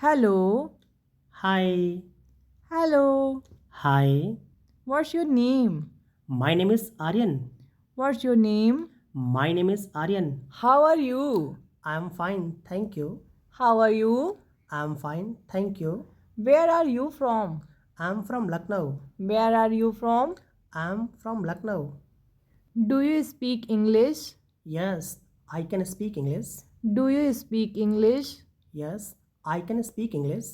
Hello. Hi. Hello. Hi. What's your name? My name is Aryan. What's your name? My name is Aryan. How are you? I am fine, thank you. How are you? I am fine, thank you. Where are you from? I am from Lucknow. Where are you from? I am from Lucknow. Do you speak English? Yes, I can speak English. Do you speak English? Yes, I can speak English.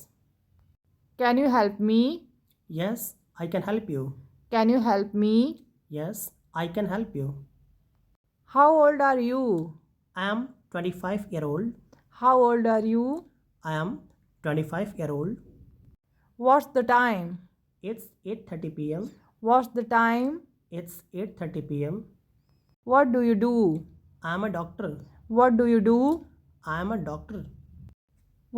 Can you help me? Yes, I can help you. Can you help me? Yes, I can help you. How old are you? I am 25-year-old. How old are you? I am 25-year-old. What's the time? It's 8:30 p.m. What's the time? It's 8:30 p.m. What do you do? I am a doctor. What do you do? I am a doctor.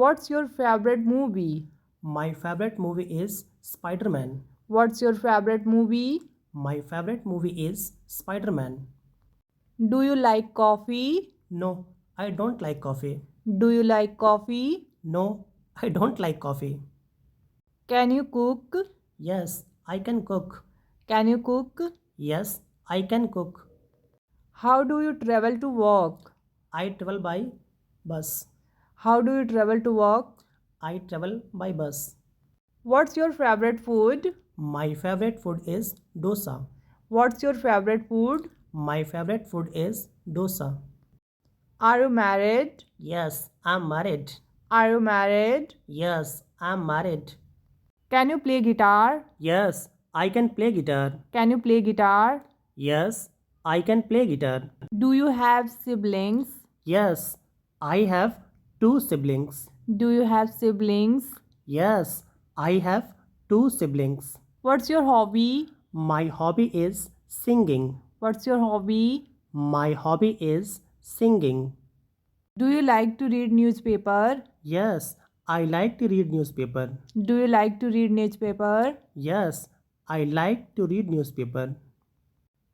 What's your favorite movie? My favorite movie is Spider-Man. What's your favorite movie? My favorite movie is Spider-Man. Do you like coffee? No, I don't like coffee. Do you like coffee? No, I don't like coffee. Can you cook? Yes, I can cook. Can you cook? Yes, I can cook. How do you travel to work? I travel by bus. How do you travel to work? I travel by bus. What's your favorite food? My favorite food is dosa. What's your favorite food? My favorite food is dosa. Are you married? Yes, I'm married. Are you married? Yes, I'm married. Can you play guitar? Yes, I can play guitar. Can you play guitar? Yes, I can play guitar. Do you have siblings? Yes, I have two siblings. Do you have siblings? Yes, I have two siblings. What's your hobby? My hobby is singing. What's your hobby? My hobby is singing. Do you like to read newspaper? Yes, I like to read newspaper. Do you like to read newspaper? Yes, I like to read newspaper.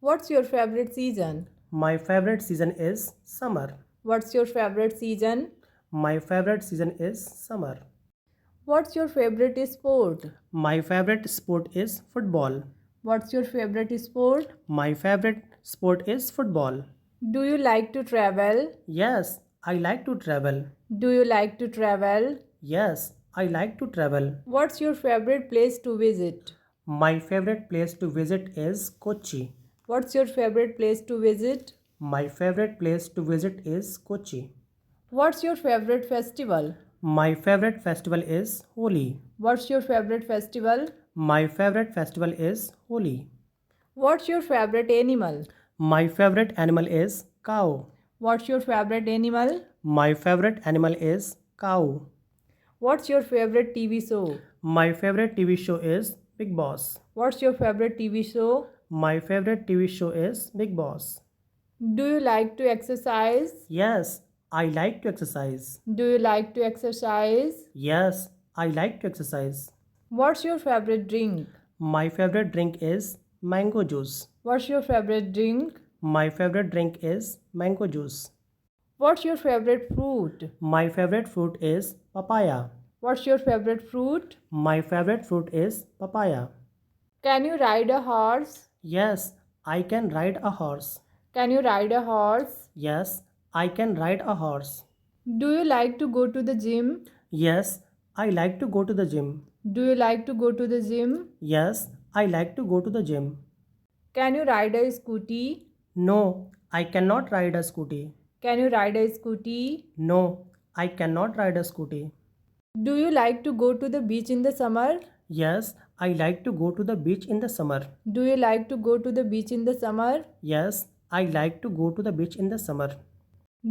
What's your favorite season? My favorite season is summer. What's your favorite season? My favorite season is summer. What's your favorite sport? My favorite sport is football. What's your favorite sport? My favorite sport is football. Do you like to travel? Yes, I like to travel. Do you like to travel? Yes, I like to travel. What's your favorite place to visit? My favorite place to visit is Kochi. What's your favorite place to visit? My favorite place to visit is Kochi. What's your favorite festival? My favorite festival is Holi. What's your favorite festival? My favorite festival is Holi. What's your favorite animal? My favorite animal is cow. What's your favorite animal? My favorite animal is cow. What's your favorite TV show? My favorite TV show is Big Boss. What's your favorite TV show? My favorite TV show is Big Boss. Do you like to exercise? Yes, I like to exercise. Do you like to exercise? Yes, I like to exercise. What's your favorite drink? My favorite drink is mango juice. What's your favorite drink? My favorite drink is mango juice. What's your favorite fruit? My favorite fruit is papaya. What's your favorite fruit? My favorite fruit is papaya. Can you ride a horse? Yes, I can ride a horse. Can you ride a horse? Yes, I can ride a horse. Do you like to go to the gym? Yes, I like to go to the gym. Do you like to go to the gym? Yes, I like to go to the gym. Can you ride a scooty? No, I cannot ride a scooty. Can you ride a scooty? No, I cannot ride a scooty. Do you like to go to the beach in the summer? Yes, I like to go to the beach in the summer. Do you like to go to the beach in the summer? Yes, I like to go to the beach in the summer.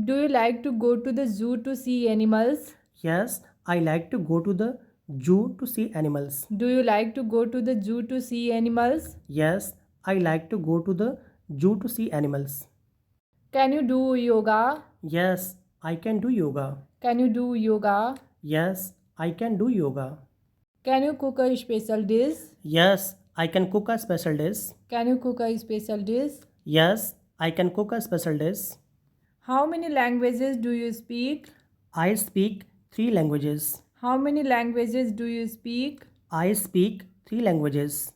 Do you like to go to the zoo to see animals? Yes, I like to go to the zoo to see animals. Do you like to go to the zoo to see animals? Yes, I like to go to the zoo to see animals. Can you do yoga? Yes, I can do yoga. Can you do yoga? Yes, I can do yoga. Can you cook a special dish? Yes, I can cook a special dish. Can you cook a special dish? Yes, I can cook a special dish. How many languages do you speak? I speak 3 languages. How many languages do you speak? I speak three languages.